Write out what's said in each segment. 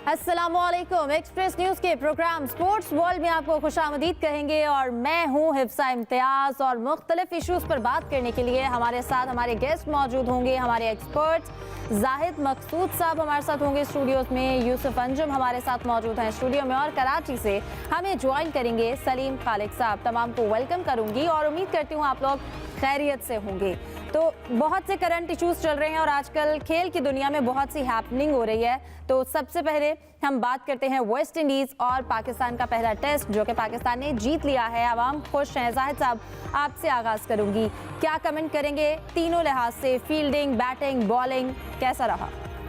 अस्सलामुअलैकुम। Express news के programme sports world में आपको खुशामदीद कहेंगे और मैं हूं हिफ्सा इम्तियाज़। और मुख्तलिफ इशूज़ पर बात करने के लिए हमारे साथ हमारे गेस्ट मौजूद होंगे। हमारे एक्सपर्ट्स जाहिद मकसूद साहब हमारे साथ होंगे स्टूडियोज़ में, यूसुफ अंजुम हमारे साथ मौजूद हैं स्टूडियो में, और कराची से हमें ज्वाइन करेंगे सलीम खालिक साहब। तमाम को वेलकम करूँगी और उम्मीद करती हूँ आप लोग खैरियत से होंगे। तो बहुत से करंट इश्यूज चल रहे हैं और आजकल खेल की दुनिया में बहुत सी हैपनिंग हो रही है। तो सबसे पहले हम बात करते हैं वेस्ट इंडीज़ और पाकिस्तान का पहला टेस्ट जो कि पाकिस्तान ने जीत लिया है। अवाम खुश हैं। जाहिद साहब, आपसे आगाज़ करूंगी, क्या कमेंट करेंगे तीनों लिहाज से, फील्डिंग, बैटिंग, बॉलिंग, कैसा रहा?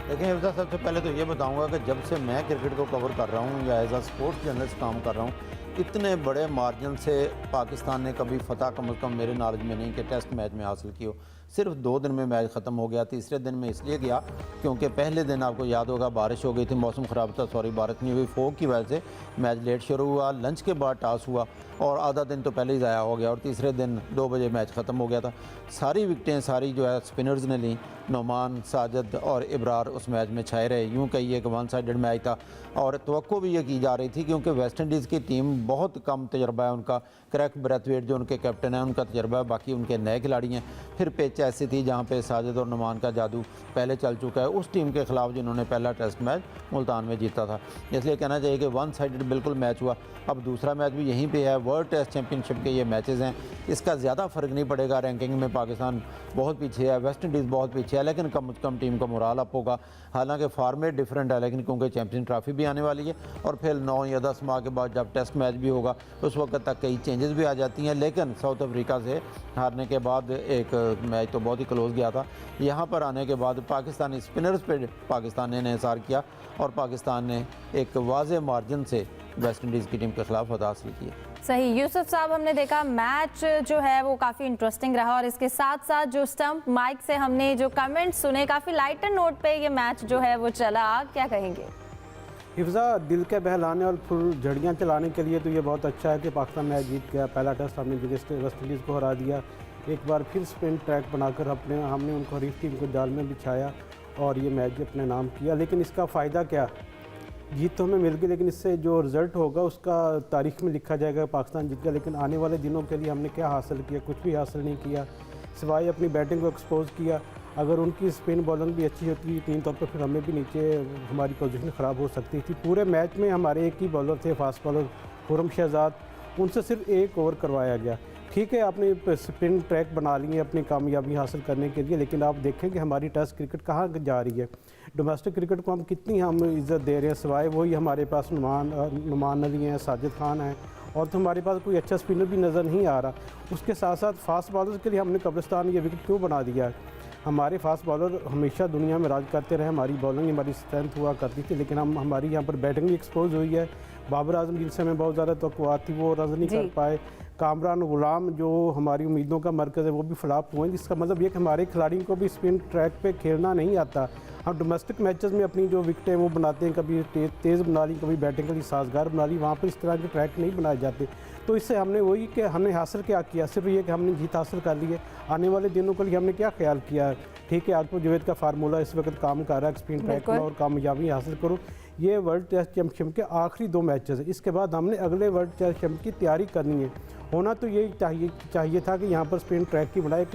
देखिए हिफ्सा, सबसे पहले तो ये बताऊंगा कि जब से मैं क्रिकेट को कवर कर रहा हूँ या एज आ स्पोर्ट्स जर्नलिस्ट काम कर रहा हूँ, इतने बड़े मार्जिन से पाकिस्तान ने कभी फतह कम अज़ कम मेरे नॉलेज में नहीं कि टेस्ट मैच में हासिल की हो। सिर्फ 2 दिन में मैच ख़त्म हो गया। तीसरे दिन में इसलिए गया क्योंकि पहले दिन आपको याद होगा बारिश हो गई थी, मौसम ख़राब था, बारिश नहीं हुई, फोग की वजह से मैच लेट शुरू हुआ। लंच के बाद टॉस हुआ और आधा दिन तो पहले ही ज़ाया हो गया और तीसरे दिन 2 बजे मैच ख़त्म हो गया था। सारी विकटें सारी जो है स्पिनर्स ने ली। नोमान, साजिद और इब्रार उस मैच में छाए रहे। यूँ कहिए कि 1 साइडेड मैच था और तवक्को भी ये की जा रही थी क्योंकि वेस्ट इंडीज़ की टीम बहुत कम तजर्बा है उनका। क्रैक ब्रैथवेट जो उनके कैप्टन है उनका तजर्बा है, बाकी उनके नए खिलाड़ी हैं। फिर पिच ऐसी थी जहाँ पे साजिद और नुमान का जादू पहले चल चुका है उस टीम के ख़िलाफ़ जिन्होंने पहला टेस्ट मैच मुल्तान में जीता था। इसलिए कहना चाहिए कि 1 साइडेड बिल्कुल मैच हुआ। अब दूसरा मैच भी यहीं पे है। वर्ल्ड टेस्ट चैम्पियनशिप के ये मैचेस हैं, इसका ज़्यादा फ़र्क नहीं पड़ेगा। रैंकिंग में पाकिस्तान बहुत पीछे है, वेस्ट इंडीज़ बहुत पीछे है, लेकिन कम से कम टीम का मोराल अप होगा। हालांकि फॉर्मेट डिफरेंट है, लेकिन क्योंकि चैम्पियन ट्रॉफी भी आने वाली है और फिर 9 या 10 माह के बाद जब टेस्ट मैच भी होगा उस वक्त तक कई चेंजेस भी आ जाती हैं। लेकिन साउथ अफ्रीका से हारने के बाद एक मैच तो बहुत ही क्लोज गया था। यहाँ पर आने के बाद पाकिस्तानी स्पिनर्स पे पाकिस्तान ने इंहिसार किया और पाकिस्तान ने एक वाज़े मार्जिन से वेस्ट इंडीज़ की टीम के खिलाफ फतह हासिल की। सही। यूसुफ साहब, हमने देखा मैच जो है वो काफ़ी इंटरेस्टिंग रहा और इसके साथ साथ जो स्टंप माइक से हमने जो कमेंट्स सुने, काफ़ी लाइटर नोट पे ये मैच जो है वो चला, क्या कहेंगे? हिफ्जा, दिल के बहलाने और फुल झड़ियाँ चलाने के लिए तो ये बहुत अच्छा है कि पाकिस्तान मैच जीत गया। पहला टेस्ट हमने वेस्ट इंडीज़ को हरा दिया। एक बार फिर स्पिन ट्रैक बनाकर हमने उनको हरीफ टीम को जाल में बिछाया और ये मैच अपने नाम किया। लेकिन इसका फ़ायदा क्या? जीत तो हमें मिल गई, लेकिन इससे जो रिज़ल्ट होगा उसका तारीख में लिखा जाएगा पाकिस्तान जीत गया। लेकिन आने वाले दिनों के लिए हमने क्या हासिल किया? कुछ भी हासिल नहीं किया, सिवाय अपनी बैटिंग को एक्सपोज किया। अगर उनकी स्पिन बॉलिंग भी अच्छी होती टीम तौर पर फिर हमें भी नीचे हमारी पोजीशन ख़राब हो सकती थी। पूरे मैच में हमारे एक ही बॉलर थे, फास्ट बॉलर खुर्रम शहजाद, उनसे सिर्फ 1 ओवर करवाया गया। ठीक है, आपने स्पिन ट्रैक बना लिए अपनी कामयाबी हासिल करने के लिए, लेकिन आप देखें कि हमारी टेस्ट क्रिकेट कहाँ जा रही है। डोमेस्टिक क्रिकेट को हम कितनी इज़्ज़त दे रहे हैं, सिवाय वही हमारे पास नुमान अली हैं, साजिद खान हैं, और तो हमारे पास कोई अच्छा स्पिनर भी नज़र नहीं आ रहा। उसके साथ साथ फास्ट बॉलर्स के लिए हमने कब्रिस्तान ये विकेट क्यों बना दिया है? हमारे फास्ट बॉलर हमेशा दुनिया में राज करते रहे, हमारी बॉलिंग हमारी स्ट्रेंथ हुआ करती थी, लेकिन हमारी यहाँ पर बैटिंग भी एक्सपोज हुई है। बाबर आजम जिनसे हमें बहुत ज़्यादा तवक्कुआत थी वो रन नहीं कर पाए। कामरान गुलाम जो हमारी उम्मीदों का मरकज़ है वो भी फ्लॉप हुए। इसका मतलब ये कि हमारे खिलाड़ियों को भी स्पिन ट्रैक पे खेलना नहीं आता। हम डोमेस्टिक मैचेस में अपनी जो विकेटें वो बनाते हैं, कभी तेज़ बना ली, कभी बैटिंग के लिए साजगार बना ली, वहाँ पर इस तरह के ट्रैक नहीं बनाए जाते। तो इससे हमने वही कि हमने हासिल क्या किया? सिर्फ ये कि हमने जीत हासिल कर ली है। आने वाले दिनों के लिए हमने क्या ख्याल किया? ठीक है, आतिफ जवेद का फार्मूला इस वक्त काम कर रहा है, स्पिन ट्रैक में और कामयाबी हासिल करो। ये वर्ल्ड टेस्ट चैम्पियनशिप के आखिरी 2 मैचेस है, इसके बाद हमने अगले वर्ल्ड टेस्ट चैम्पियनशिप की तैयारी करनी है। होना तो यही चाहिए था कि यहाँ पर स्पिन ट्रैक की बनाए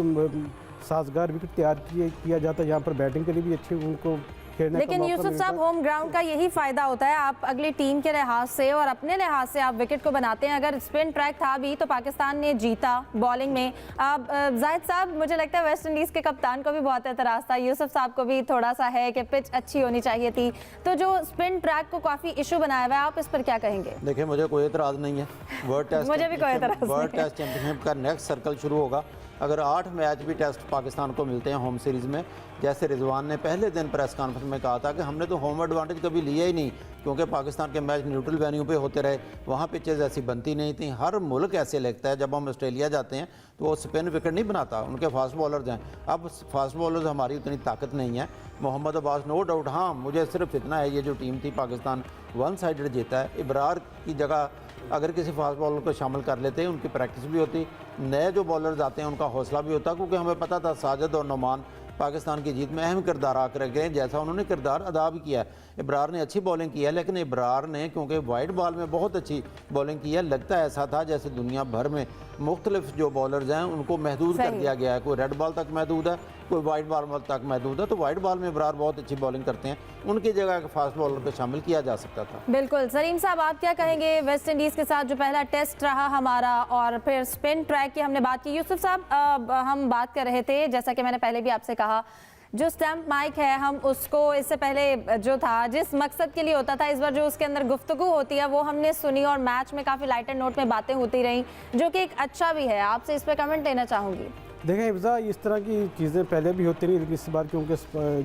साजगार विकेट तैयार किया जाता है, यहाँ पर बैटिंग के लिए भी अच्छे उनको खेलने। लेकिन यूसुफ साहब, होम ग्राउंड का यही फ़ायदा होता है, आप अगली टीम के लिहाज से और अपने लिहाज से आप विकेट को बनाते हैं। अगर स्पिन ट्रैक था भी तो पाकिस्तान ने जीता बॉलिंग में। अब जाहिद साहब, मुझे लगता है वेस्ट इंडीज़ के कप्तान को भी बहुत एतराज़ था, यूसुफ साहब को भी थोड़ा सा है कि पिच अच्छी होनी चाहिए थी, तो जो स्पिन ट्रैक को काफ़ी इशू बनाया हुआ है, आप इस पर क्या कहेंगे? देखिए, मुझे कोई एतराज़ नहीं है। वर्ल्ड टेस्ट मुझे भी कोई एतराज़ नहीं है। वर्ल्ड टेस्ट चैम्पियनशिप का नेक्स्ट सर्कल शुरू होगा। अगर 8 मैच भी टेस्ट पाकिस्तान को मिलते हैं होम सीरीज़ में, जैसे रिजवान ने पहले दिन प्रेस कॉन्फ्रेंस में कहा था कि हमने तो होम एडवांटेज कभी लिया ही नहीं, क्योंकि पाकिस्तान के मैच न्यूट्रल वेन्यू पे होते रहे, वहाँ पिचेज़ ऐसी बनती नहीं थी। हर मुल्क ऐसे लगता है, जब हम ऑस्ट्रेलिया जाते हैं तो वो स्पिन विकेट नहीं बनाता, उनके फास्ट बॉलर्स हैं। अब फास्ट बॉलर्स हमारी उतनी ताकत नहीं है। मोहम्मद अब्बास नो डाउट, हाँ मुझे सिर्फ इतना है, ये जो टीम थी पाकिस्तान 1 साइडेड जीता है। इब्रार की जगह अगर किसी फास्ट बॉलर को शामिल कर लेते हैं, उनकी प्रैक्टिस भी होती, नए जो बॉलर्स आते हैं उनका हौसला भी होता, क्योंकि हमें पता था साजिद और नुमान पाकिस्तान की जीत में अहम किरदार आकर गए, जैसा उन्होंने किरदार अदा भी किया है। इब्रार ने अच्छी बॉलिंग की है, लेकिन इब्रार ने क्योंकि वाइट बॉल में बहुत अच्छी बॉलिंग की है, लगता है ऐसा था जैसे दुनिया भर में मुख्तलिफ जो बॉलर्स हैं उनको महदूद कर दिया गया है। कोई रेड बॉल तक महदूद है, कोई वाइट बॉल तक महदूद है। तो वाइट बॉल में इब्रार बहुत अच्छी बॉलिंग करते हैं, उनकी जगह फास्ट बॉलर पे शामिल किया जा सकता था। बिल्कुल। सलीम साहब, आप क्या कहेंगे वेस्ट इंडीज़ के साथ जो पहला टेस्ट रहा हमारा और फिर स्पिन ट्रैक की हमने बात की। यूसुफ साहब, हम बात कर रहे थे, जैसा कि मैंने पहले भी आपसे कहा, जो स्टैम्प माइक है हम उसको इससे पहले जो था जिस मकसद के लिए होता था, इस बार जो उसके अंदर गुफ्तगू होती है वो हमने सुनी और मैच में काफ़ी लाइटर नोट में बातें होती रहीं, जो कि एक अच्छा भी है। आपसे इस पर कमेंट लेना चाहूँगी। देखें हिफ्ज़ा, इस तरह की चीज़ें पहले भी होती रही, लेकिन इस बार क्योंकि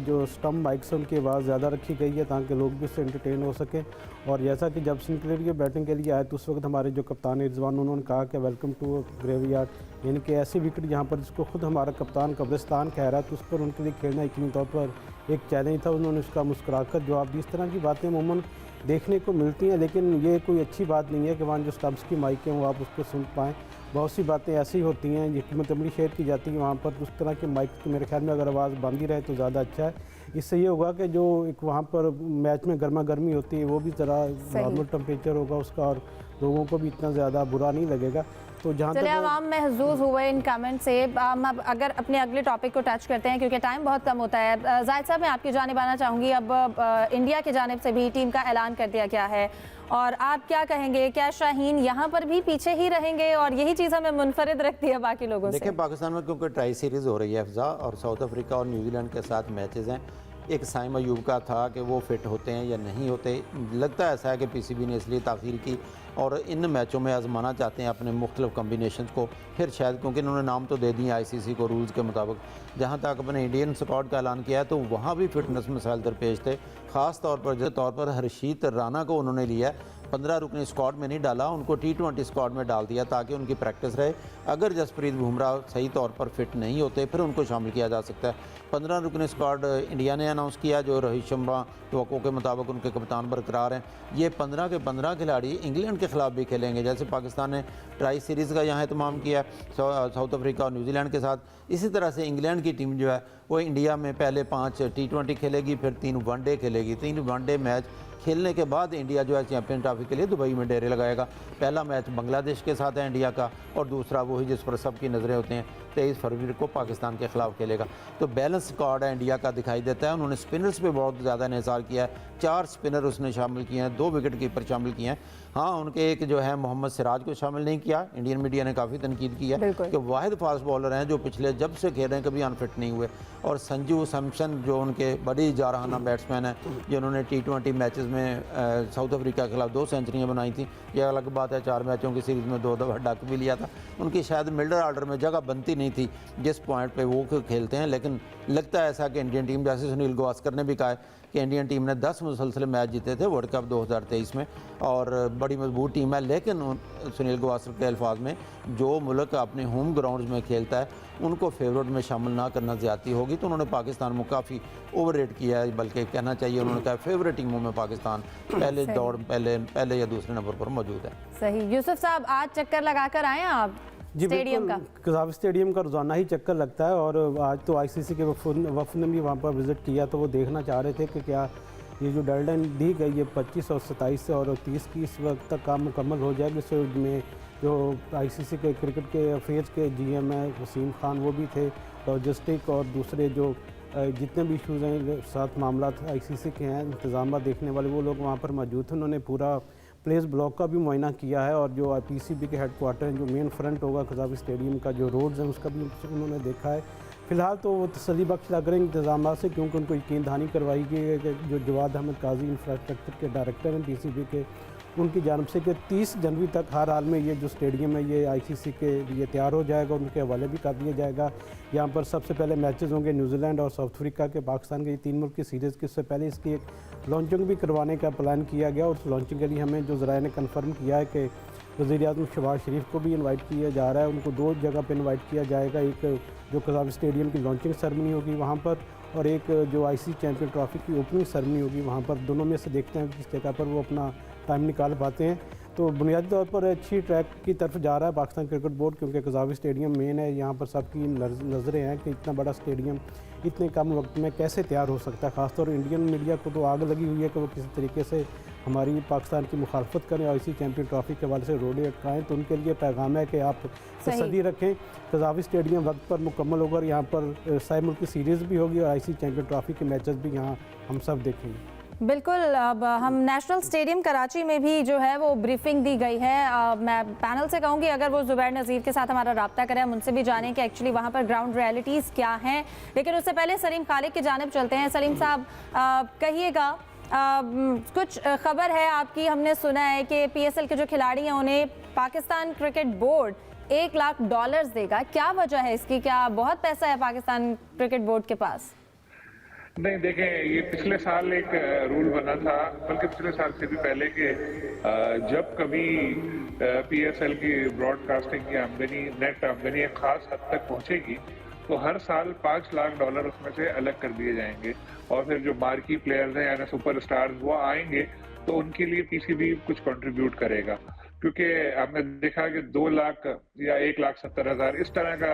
जो स्टम्प माइक से उनकी आवाज़ ज़्यादा रखी गई है ताकि लोग भी उससे एंटरटेन हो सकें। और जैसा कि जब सिंक्लेयर के बैटिंग के लिए आए तो उस वक्त हमारे जो कप्तान रिजवान, उन्होंने कहा कि वेलकम टू ग्रेवयार्ड, यानी कि ऐसी विकेट जहाँ पर जिसको खुद हमारा कप्तान कब्रिस्तान कह रहा है, तो उस पर उनके लिए खेलना यकीनी तौर पर एक चैलेंज था। उन्होंने उसका मुस्कुराकर जवाब दी। इस तरह की बातें अमूमन देखने को मिलती हैं, लेकिन ये कोई अच्छी बात नहीं है कि वहाँ जो स्टम्प्स की माइक हैं वो आप उसको सुन पाएँ। बहुत सी बातें ऐसी होती हैं ये कीमत अमली शेयर की जाती है वहाँ पर, उस तरह के माइक की मेरे ख्याल में अगर आवाज़ बंद ही रहे तो ज़्यादा अच्छा है। इससे ये होगा कि जो एक वहाँ पर मैच में गर्मा गर्मी होती है वो भी ज़रा नॉर्मल टेम्परेचर होगा उसका और लोगों को भी इतना ज़्यादा बुरा नहीं लगेगा। तो जहाँ तक आवाम महजूज हुए इन कमेंट से, हम अब अगर अपने अगले टॉपिक को टच करते हैं क्योंकि टाइम बहुत कम होता है। जाहिद साहब, मैं आपकी जानिब आना चाहूँगी। अब इंडिया की जानिब से भी टीम का ऐलान कर दिया गया है और आप क्या कहेंगे, क्या शाहीन यहाँ पर भी पीछे ही रहेंगे और यही चीज़ हमें मुनफरिद रखती है बाकी लोगों से? देखिए, पाकिस्तान में क्योंकि ट्राई सीरीज़ हो रही है अफजा, और साउथ अफ्रीका और न्यूजीलैंड के साथ मैचेस हैं। एक साइम अयूब का था कि वो फिट होते हैं या नहीं होते, लगता है ऐसा है कि पीसीबी ने इसलिए ताख़ीर की और इन मैचों में आजमाना चाहते हैं अपने मुख्तलिफ कम्बिनेशन को। फिर शायद क्योंकि इन्होंने नाम तो दे दिए आईसीसी को रूल्स के मुताबिक, जहाँ तक अपने इंडियन स्क्वाड का ऐलान किया है तो वहाँ भी फिटनेस मसाइल दरपेश थे। ख़ास तौर पर हर्षीत राणा को उन्होंने लिया, 15 रुकनी स्क्वाड में नहीं डाला, उनको T20 स्क्वाड में डाल दिया ताकि उनकी प्रैक्टिस रहे। अगर जसप्रीत बुमराह सही तौर पर फिट नहीं होते फिर उनको शामिल किया जा सकता है। 15 रुकनी स्क्वाड इंडिया ने अनाउंस किया, जो रोहित शर्मा तवक्को के मुताबिक उनके कप्तान बरकरार हैं। ये 15 के 15 खिलाड़ी इंग्लैंड के खिलाफ भी खेलेंगे, जैसे पाकिस्तान ने ट्राई सीरीज़ का यहाँ एहतमाम किया साउथ अफ्रीका और न्यूजीलैंड के साथ। इसी तरह से इंग्लैंड की टीम जो है वो इंडिया में पहले 5 T20 खेलेगी, फिर 3 वनडे खेलेगी। 3 वनडे मैच खेलने के बाद इंडिया जो है चैंपियन ट्रॉफी के लिए दुबई में डेरे लगाएगा। पहला मैच बांग्लादेश के साथ है इंडिया का और दूसरा वही जिस पर सबकी नज़रें होती हैं 23 फरवरी को पाकिस्तान के खिलाफ खेलेगा। तो बैलेंस स्क्वाड है इंडिया का दिखाई देता है। उन्होंने स्पिनर्स पे बहुत ज़्यादा इन्हिसार किया है, 4 स्पिनर उसने शामिल किए हैं, 2 विकेट कीपर शामिल किए हैं। हाँ, उनके एक जो है मोहम्मद सिराज को शामिल नहीं किया। इंडियन मीडिया ने काफ़ी तनकीद की है कि वाहिद फास्ट बॉलर हैं जो पिछले जब से खेल रहे हैं कभी अनफिट नहीं हुए। और संजू सैमसन जो उनके बड़ी जारहाना बैट्समैन हैं, जिन्होंने T20 मैचेस में साउथ अफ्रीका के खिलाफ 2 सेंचुरियाँ बनाई थी। ये अलग बात है, 4 मैचों की सीरीज़ में 2 दफ़ा डक भी लिया था। उनकी शायद मिडल ऑर्डर में जगह बनती नहीं थी जिस पॉइंट पे वो खेलते हैं, लेकिन लगता है ऐसा कि इंडियन टीम, जैसे सुनील गावस्कर ने भी कहा है कि इंडियन टीम ने 10 मुसलसल मैच जीते थे वर्ल्ड कप 2023 में और बड़ी मजबूत टीम है। लेकिन सुनील गावस्कर के अल्फाज में जो मुल्क अपने होम ग्राउंड्स में खेलता है उनको फेवरेट में शामिल ना करना ज़्यादती होगी। तो उन्होंने पाकिस्तान को काफ़ी ओवररेट किया है, बल्कि कहना चाहिए उन्होंने कहा फेवरेट टीमों में पाकिस्तान पहले या दूसरे नंबर पर मौजूद है। सही। यूसुफ साहब, आज चक्कर लगा कर आए आप स्टेडियम का? कज़ाफ स्टेडियम का रोज़ाना ही चक्कर लगता है और आज तो आईसीसी के वफ़द ने भी वहाँ पर विज़िट किया, तो वो देखना चाह रहे थे कि क्या ये जो डेडलाइन दी गई है 25 और 27 और 30 की इस वक्त तक काम मुकम्मल हो जाएगी। इसमें जो आईसीसी के क्रिकेट के अफेयर्स के GM हैं वसीम खान वो भी थे, लॉजिस्टिक और दूसरे जो जितने भी इशूज़ हैं साथ मामला आईसीसी के हैं इंतजाम देखने वाले वो लोग वहाँ पर मौजूद थे। उन्होंने पूरा प्लेस ब्लॉक का भी मुआयना किया है और जो पीसीबी के हेडक्वार्टर हैं, जो मेन फ्रंट होगा कज़ाफ स्टेडियम का, जो रोड्स हैं उसका भी उन्होंने देखा है। फ़िलहाल तो वो तसल्ली बख्श लग रहे हैं इंतजाम से, क्योंकि उनको यकीन दहानी करवाई गई है कि जो जवाद अहमद काजी इंफ्रास्ट्रक्चर के डायरेक्टर हैं पीसीबी के, उनकी जानब से कि 30 जनवरी तक हर हाल में ये जो स्टेडियम है ये आईसीसी के लिए तैयार हो जाएगा, उनके हवाले भी कर दिया जाएगा। यहाँ पर सबसे पहले मैचेस होंगे न्यूजीलैंड और साउथ अफ्रीका के, पाकिस्तान के, ये 3 मुल्क की सीरीज़ के। इससे पहले इसकी एक लॉन्चिंग भी करवाने का प्लान किया गया और उस लॉन्चिंग के लिए हमें जो ज़राए ने कन्फर्म किया है कि वज़ीर-ए-आज़म शहबाज शरीफ को भी इन्वाइट किया जा रहा है। उनको 2 जगह पर इन्वाइट किया जाएगा, एक जो कज़ाफ स्टेडियम की लॉन्चिंग सेरेमनी होगी वहाँ पर और एक जो आईसीसी चैंपियन ट्रॉफी की ओपनिंग सेरेमनी होगी वहाँ पर। दोनों में से देखते हैं किस जगह पर वो अपना टाइम निकाल पाते हैं। तो बुनियादी तौर पर अच्छी ट्रैक की तरफ जा रहा है पाकिस्तान क्रिकेट बोर्ड, क्योंकि कज़ावी स्टेडियम मेन है। यहाँ पर सबकी नज़रें हैं कि इतना बड़ा स्टेडियम इतने कम वक्त में कैसे तैयार हो सकता है। ख़ासतौर इंडियन मीडिया को तो आग लगी हुई है कि वो किसी तरीके से हमारी पाकिस्तान की मुखालफत करें और इसी चैम्पियन ट्रॉफी के हवाले से रोडे अटकाएँ। तो उनके लिए पैगाम है कि आप तसल्ली रखें, कज़ावी स्टेडियम वक्त पर मुकम्मल होगा और यहाँ पर साय मुल्क की सीरीज़ भी होगी और IC चैम्पियन ट्रॉफी के मैचेस भी यहाँ हम सब देखेंगे। बिल्कुल। अब हम नेशनल स्टेडियम कराची में भी जो है वो ब्रीफिंग दी गई है। मैं पैनल से कहूँगी अगर वो ज़ुबैर नज़ीर के साथ हमारा रब्ता करें, हम उनसे भी जानें कि एक्चुअली वहाँ पर ग्राउंड रियलिटीज़ क्या हैं। लेकिन उससे पहले सलीम खालिक की जानिब चलते हैं। सलीम साहब कहिएगा, कुछ खबर है आपकी, हमने सुना है कि PSL के जो खिलाड़ी हैं उन्हें पाकिस्तान क्रिकेट बोर्ड $1 लाख देगा। क्या वजह है इसकी? क्या बहुत पैसा है पाकिस्तान क्रिकेट बोर्ड के पास? नहीं, देखें, ये पिछले साल एक रूल बना था, बल्कि पिछले साल से भी पहले के जब कभी PSL की ब्रॉडकास्टिंग की आमदनी, नेट आमदनी एक खास हद तक पहुंचेगी तो हर साल $5 लाख उसमें से अलग कर दिए जाएंगे और फिर जो मार्की प्लेयर्स हैं यानी सुपरस्टार्स वो आएंगे तो उनके लिए PCB कुछ कंट्रीब्यूट करेगा। क्योंकि हमने देखा कि 2 लाख या 1,70,000 इस तरह का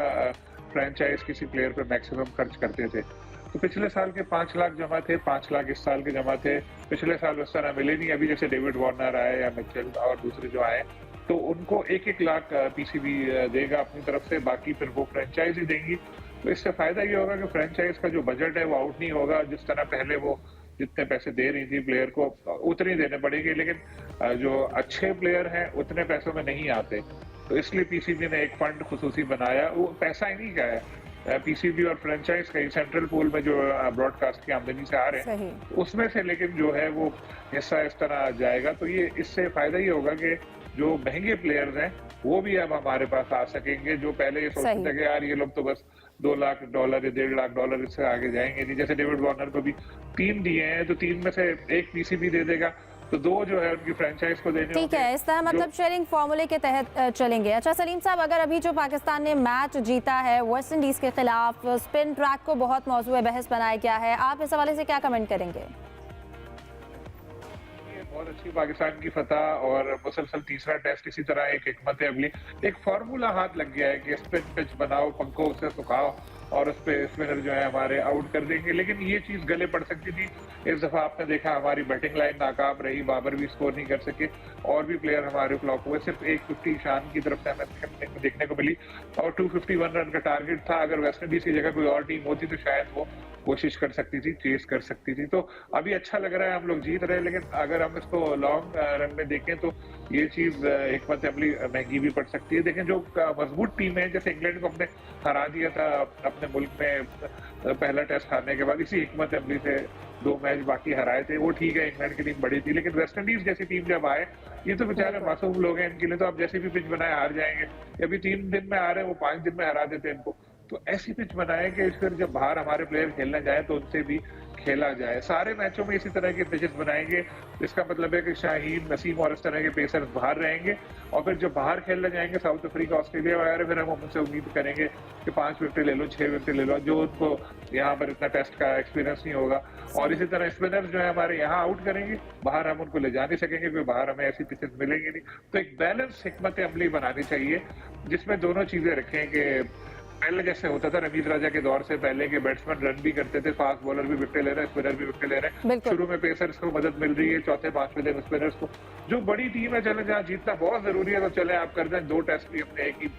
फ्रेंचाइज किसी प्लेयर पे मैक्सिमम खर्च करते थे। तो पिछले साल के 5 लाख जमा थे, 5 लाख इस साल के जमा थे। पिछले साल उस तरह मिले नहीं। अभी जैसे डेविड वार्नर आए या मिचेल और दूसरे जो आए तो उनको 1-1 लाख PCB देगा अपनी तरफ से, बाकी फिर वो फ्रेंचाइज ही देंगी। तो इससे फायदा ये होगा कि फ्रेंचाइज का जो बजट है वो आउट नहीं होगा। जिस तरह पहले वो जितने पैसे दे रही थी प्लेयर को उतने ही देने पड़ेंगे, लेकिन जो अच्छे प्लेयर हैं उतने पैसों में नहीं आते। तो इसलिए PCB ने एक फंड खुसूसी बनाया। वो पैसा ही नहीं का है, PCB और फ्रेंचाइज का सेंट्रल पूल में जो ब्रॉडकास्ट की आमदनी से आ रहे हैं उसमें से, लेकिन जो है वो हिस्सा इस तरह जाएगा। तो ये इससे फायदा ये होगा कि जो महंगे प्लेयर्स हैं वो भी अब हमारे पास आ सकेंगे, जो पहले ये सोचते थे कि यार ये लोग तो बस $2 लाख या $1.5 लाख इससे आगे जाएंगे नहीं। जैसे डेविड वार्नर को भी 3 दिए हैं तो 3 में से 1 PCB दे देगा, तो 2 जो है उनकी फ्रेंचाइज को देने। ठीक है, इस तरह मतलब शेयरिंग फॉर्मूले के तहत चलेंगे। अच्छा सलीम साहब, अगर अभी जो पाकिस्तान ने मैच जीता है वेस्ट इंडीज के खिलाफ, स्पिन ट्रैक को बहुत मौजूद बहस बनाया गया है, आप इस हवाले से क्या कमेंट करेंगे? बहुत अच्छी पाकिस्तान की फतह और मुसलसल तीसरा टेस्ट इसी तरह एक हिकमत अमली, एक फार्मूला हाथ लग गया है कि स्पिन पिच बनाओ, पंखों से सुखाओ और उस पे स्पिनर जो है हमारे आउट कर देंगे। लेकिन ये चीज गले पड़ सकती थी। इस दफा आपने देखा हमारी बैटिंग लाइन नाकाम रही, बाबर भी स्कोर नहीं कर सके और भी प्लेयर हमारे फ्लॉप हुए। सिर्फ 150 ईशान की तरफ से हमें देखने को मिली और 251 रन का टारगेट था। अगर वेस्ट इंडीज की जगह कोई और टीम होती तो शायद वो कोशिश कर सकती थी, चेस कर सकती थी। तो अभी अच्छा लग रहा है, हम लोग जीत रहे हैं। लेकिन अगर हम इसको लॉन्ग रन में देखें तो ये चीज हिकमत अमली महंगी भी पड़ सकती है। देखें जो मजबूत टीम है, जैसे इंग्लैंड को हमने हरा दिया था अपने मुल्क में पहला टेस्ट हारने के बाद, इसी हिकमत अमली से 2 मैच बाकी हराए थे। वो ठीक है, इंग्लैंड की टीम बड़ी थी, लेकिन वेस्ट इंडीज जैसी टीम जब आए, ये तो बेचारे मासूम लोग हैं, इनके लिए तो आप जैसे भी पिच बनाए हार जाएंगे। अभी 3 दिन में आ रहे हैं, वो 5 दिन में हरा देते हैं इनको। तो ऐसी पिच बनाए कि फिर जब बाहर हमारे प्लेयर खेलने जाए तो उनसे भी खेला जाए। सारे मैचों में इसी तरह के पिचेस बनाएंगे, इसका मतलब है कि शाहीन, नसीम और इस तरह के पेसर्स बाहर रहेंगे और फिर जब बाहर खेलने जाएंगे साउथ अफ्रीका, ऑस्ट्रेलिया वगैरह, फिर हम उनसे उम्मीद करेंगे कि 5 विकेट ले लो, 6 विकेट ले लो, जो उनको यहाँ पर इतना टेस्ट का एक्सपीरियंस नहीं होगा। और इसी तरह स्पिनर्स जो है हमारे यहाँ आउट करेंगे, बाहर हम उनको ले जा नहीं सकेंगे क्योंकि बाहर हमें ऐसी पिचेस मिलेंगी नहीं। तो एक बैलेंस हिकमत अमली बनानी चाहिए जिसमें दोनों चीजें रखें कि पहले जैसे होता था रमीज राजा के दौर से पहले के बैट्समैन रन भी करते थे, फास्ट बॉलर भी विकेट ले रहे हैं, स्पिनर भी विकेट ले रहे हैं। शुरू में पेसर्स को मदद मिल रही है, चौथे 5वें दिन स्पिनर्स को। जो बड़ी टीम है, चले जहाँ जीतना बहुत जरूरी है तो चले आप कर दें। 2 टेस्ट भी अपने एक ही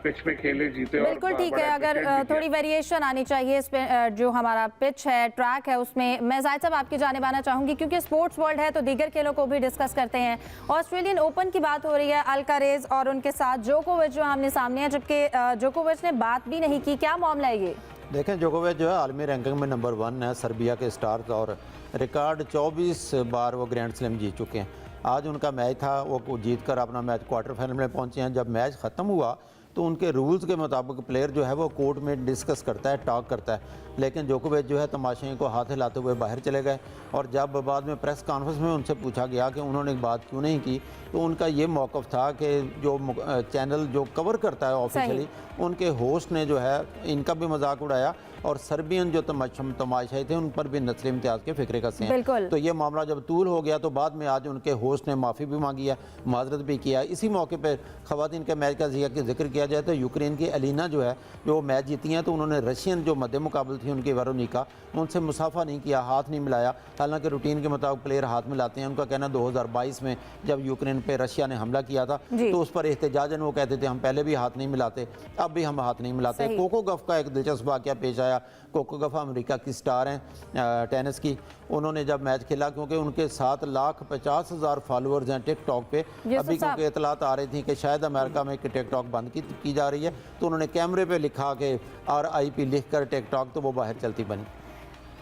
पिच पे खेले, जीते। बिल्कुल ठीक है, अगर थोड़ी वेरिएशन आनी चाहिए इस पे, जो हमारा पिच है, ट्रैक है, उसमें मैं जाहिद साहब आपकी जानिब आना चाहूंगी क्योंकि स्पोर्ट्स वर्ल्ड है तो दीगर खेलों को भी डिस्कस करते हैं। ऑस्ट्रेलियन ओपन की बात हो रही है, अल्कारेज और उनके साथ जोकोविच जो आमने सामने है, जबकि जोकोविच ने बात भी नहीं की। क्या मामला है ये? देखें, जोकोविच जो है आलमी रैंकिंग में नंबर 1 है, सर्बिया के स्टार और रिकॉर्ड 24 बार वो ग्रैंड स्लैम जीत चुके हैं। आज उनका मैच था, वो जीत कर अपना मैच क्वार्टर फाइनल में पहुंचे हैं। जब मैच ख़त्म हुआ तो उनके रूल्स के मुताबिक प्लेयर जो है वो कोर्ट में डिस्कस करता है, टॉक करता है। लेकिन जोकोविच जो है तमाशाई को हाथ हिलाते हुए बाहर चले गए। और जब बाद में प्रेस कॉन्फ्रेंस में उनसे पूछा गया कि उन्होंने बात क्यों नहीं की, तो उनका ये मौक़िफ़ था कि जो चैनल जो कवर करता है ऑफिशियली, उनके होस्ट ने जो है इनका भी मजाक उड़ाया और सर्बियन जो तमाशाई थे उन पर भी नस्ली इम्तियाज़ के फिक्रे कसे हैं। तो ये मामला जब तूल हो गया तो बाद में आज उनके होस्ट ने माफ़ी भी मांगी है, माजरत भी किया। इसी मौके पर ख़वातीन के मैच का जिक्र किया जाए तो यूक्रेन की एलिना जो है जो मैच जीती हैं, तो उन्होंने रशियन जो मद्दे मुकाबल थी उनकी वेरोनिका, उनसे मुसाफा नहीं किया, हाथ नहीं मिलाया। हालांकि रूटीन के मुताबिक प्लेयर हाथ मिलाते हैं। उनका कहना 2022 में जब यूक्रेन पे रशिया ने हमला किया था तो उस पर एहतजाजन वो कहते थे हम पहले भी हाथ नहीं मिलाते, अब भी हम हाथ नहीं मिलाते। कोको गफ का एक दिलचस्प वाक़या पेश आया। कोको गफ अमेरिका की स्टार हैं टेनिस की। उन्होंने जब मैच खेला, क्योंकि उनके 7,50,000 फॉलोअर्स हैं टिकटॉक पे, अभी क्योंकि इतलात आ रही थी कि शायद अमेरिका में टिकटॉक बंद की जा रही है, तो उन्होंने कैमरे पे लिखा कि RIP लिख कर टिकटॉक, तो वो बाहर चलती बनी।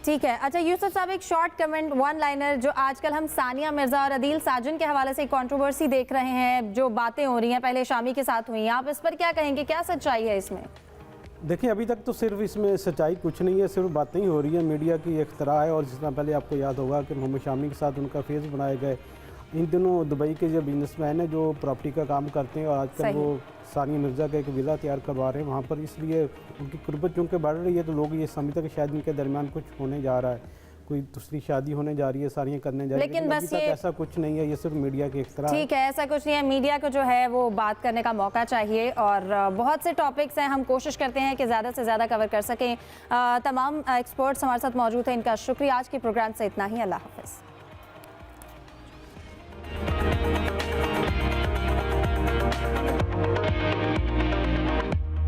ठीक है। अच्छा यूसुफ साहब, एक शॉर्ट कमेंट, वन लाइनर, जो आजकल हम सानिया मिर्जा और अदील साजन के हवाले से एक कंट्रोवर्सी देख रहे हैं, जो बातें हो रही हैं, पहले शामी के साथ हुई हैं, आप इस पर क्या कहेंगे, क्या सच्चाई है इसमें? देखिए अभी तक तो सिर्फ इसमें सच्चाई कुछ नहीं है, सिर्फ बातें ही हो रही है, मीडिया की इख्तरा है। और जिस तरह पहले आपको याद होगा कि मोहम्मद शामी के साथ उनका फेस बनाए गए। इन दिनों दुबई के जो बिजनेसमैन हैं जो प्रॉपर्टी का काम करते हैं और आजकल वो सानिया मिर्ज़ा का एक वीज़ा तैयार करवा रहे हैं वहाँ पर, इसलिए उनकी कुर्बत चूँकि बढ़ रही है तो लोग ये समझते हैं कि शायद इनके दरमियान कुछ होने जा रहा है, कोई दूसरी शादी होने जा रही है, सानिया करने जा रही है। लेकिन बस ये ऐसा कुछ नहीं है, ये सिर्फ मीडिया की इख्तरा। ठीक है, ऐसा कुछ नहीं है। मीडिया को जो है वो बात करने का मौका चाहिए और बहुत से टॉपिक्स हैं, हम कोशिश करते हैं कि ज़्यादा से ज़्यादा कवर कर सकें। तमाम एक्सपर्ट्स हमारे साथ मौजूद हैं, इनका शुक्रिया। आज के प्रोग्राम से इतना ही, अल्लाह हाफ़िज़।